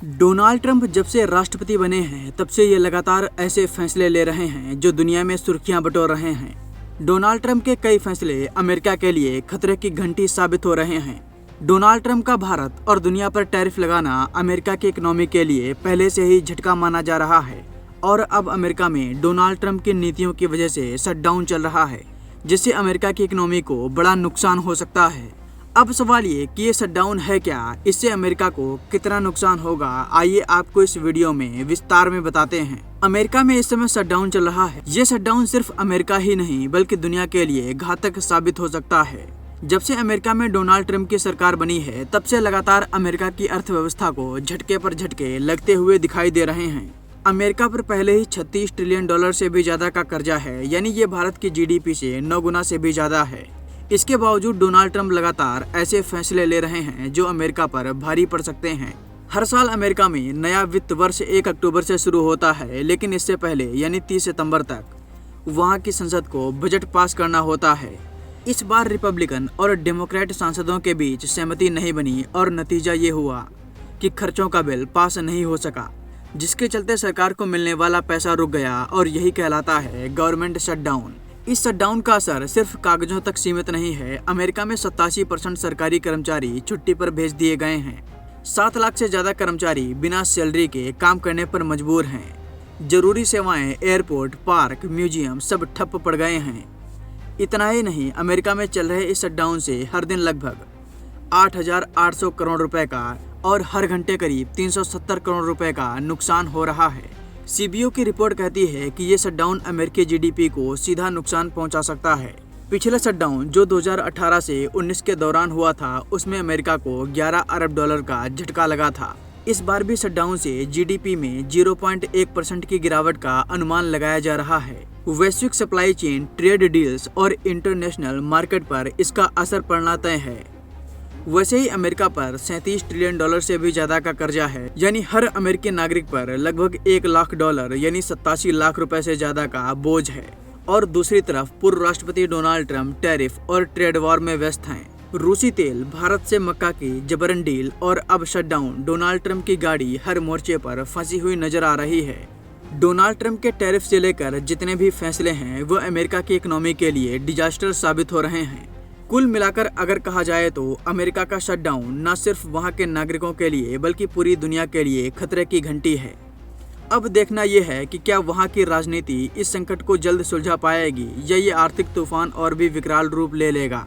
Donald Trump जब से राष्ट्रपति बने हैं तब से ये लगातार ऐसे फैसले ले रहे हैं जो दुनिया में सुर्खियां बटोर रहे हैं। डोनाल्ड ट्रंप के कई फैसले अमेरिका के लिए खतरे की घंटी साबित हो रहे हैं। डोनाल्ड ट्रंप का भारत और दुनिया पर टैरिफ लगाना अमेरिका की इकोनॉमी के लिए पहले से ही झटका माना जा रहा है और अब अमेरिका में डोनाल्ड ट्रंप की नीतियों की वजह से शटडाउन चल रहा है, जिससे अमेरिका की इकोनॉमी को बड़ा नुकसान हो सकता है। अब सवाल ये कि ये शटडाउन है क्या, इससे अमेरिका को कितना नुकसान होगा, आइए आपको इस वीडियो में विस्तार में बताते हैं। अमेरिका में इस समय शटडाउन चल रहा है। ये शटडाउन सिर्फ अमेरिका ही नहीं बल्कि दुनिया के लिए घातक साबित हो सकता है। जब से अमेरिका में डोनाल्ड ट्रंप की सरकार बनी है तब से लगातार अमेरिका की अर्थव्यवस्था को झटके पर झटके लगते हुए दिखाई दे रहे हैं। अमेरिका पर पहले ही 36 ट्रिलियन डॉलर से भी ज्यादा का कर्जा है, यानी ये भारत की जीडीपी से 9 गुना से भी ज्यादा है। इसके बावजूद डोनाल्ड ट्रंप लगातार ऐसे फैसले ले रहे हैं जो अमेरिका पर भारी पड़ सकते हैं। हर साल अमेरिका में नया वित्त वर्ष 1 अक्टूबर से शुरू होता है, लेकिन इससे पहले यानी 30 सितंबर तक वहां की संसद को बजट पास करना होता है। इस बार रिपब्लिकन और डेमोक्रेट सांसदों के बीच सहमति नहीं बनी और नतीजा ये हुआ कि खर्चों का बिल पास नहीं हो सका, जिसके चलते सरकार को मिलने वाला पैसा रुक गया और यही कहलाता है गवर्नमेंट शटडाउन। इस शटडाउन का असर सिर्फ कागजों तक सीमित नहीं है। अमेरिका में 87% सरकारी कर्मचारी छुट्टी पर भेज दिए गए हैं। 7 लाख से ज्यादा कर्मचारी बिना सैलरी के काम करने पर मजबूर हैं। जरूरी सेवाएं, एयरपोर्ट, पार्क, म्यूजियम सब ठप पड़ गए हैं। इतना ही नहीं, अमेरिका में चल रहे इस शटडाउन से हर दिन लगभग 8,800 करोड़ रुपए का और हर घंटे करीब 370 करोड़ रुपए का नुकसान हो रहा है। सीबीओ की रिपोर्ट कहती है कि ये शटडाउन अमेरिकी जीडीपी को सीधा नुकसान पहुंचा सकता है। पिछला शटडाउन जो 2018 से 19 के दौरान हुआ था, उसमें अमेरिका को 11 अरब डॉलर का झटका लगा था। इस बार भी शटडाउन से जीडीपी में 0.1% की गिरावट का अनुमान लगाया जा रहा है। वैश्विक सप्लाई चेन, ट्रेड डील्स और इंटरनेशनल मार्केट पर इसका असर पड़ना तय है। वैसे ही अमेरिका पर 37 ट्रिलियन डॉलर से भी ज्यादा का कर्जा है, यानी हर अमेरिकी नागरिक पर लगभग 1 लाख डॉलर यानी 87 लाख रुपए से ज्यादा का बोझ है। और दूसरी तरफ पूर्व राष्ट्रपति डोनाल्ड ट्रंप टैरिफ और ट्रेड वॉर में व्यस्त हैं। रूसी तेल, भारत से मक्का की जबरन डील और अब शटडाउन, डोनाल्ड ट्रंप की गाड़ी हर मोर्चे पर फंसी हुई नजर आ रही है। डोनाल्ड ट्रंप के टैरिफ से लेकर जितने भी फैसले हैं वो अमेरिका की इकोनॉमी के लिए डिजास्टर साबित हो रहे हैं। कुल मिलाकर अगर कहा जाए तो अमेरिका का शटडाउन न सिर्फ वहां के नागरिकों के लिए बल्कि पूरी दुनिया के लिए खतरे की घंटी है। अब देखना यह है कि क्या वहां की राजनीति इस संकट को जल्द सुलझा पाएगी या ये आर्थिक तूफान और भी विकराल रूप ले लेगा।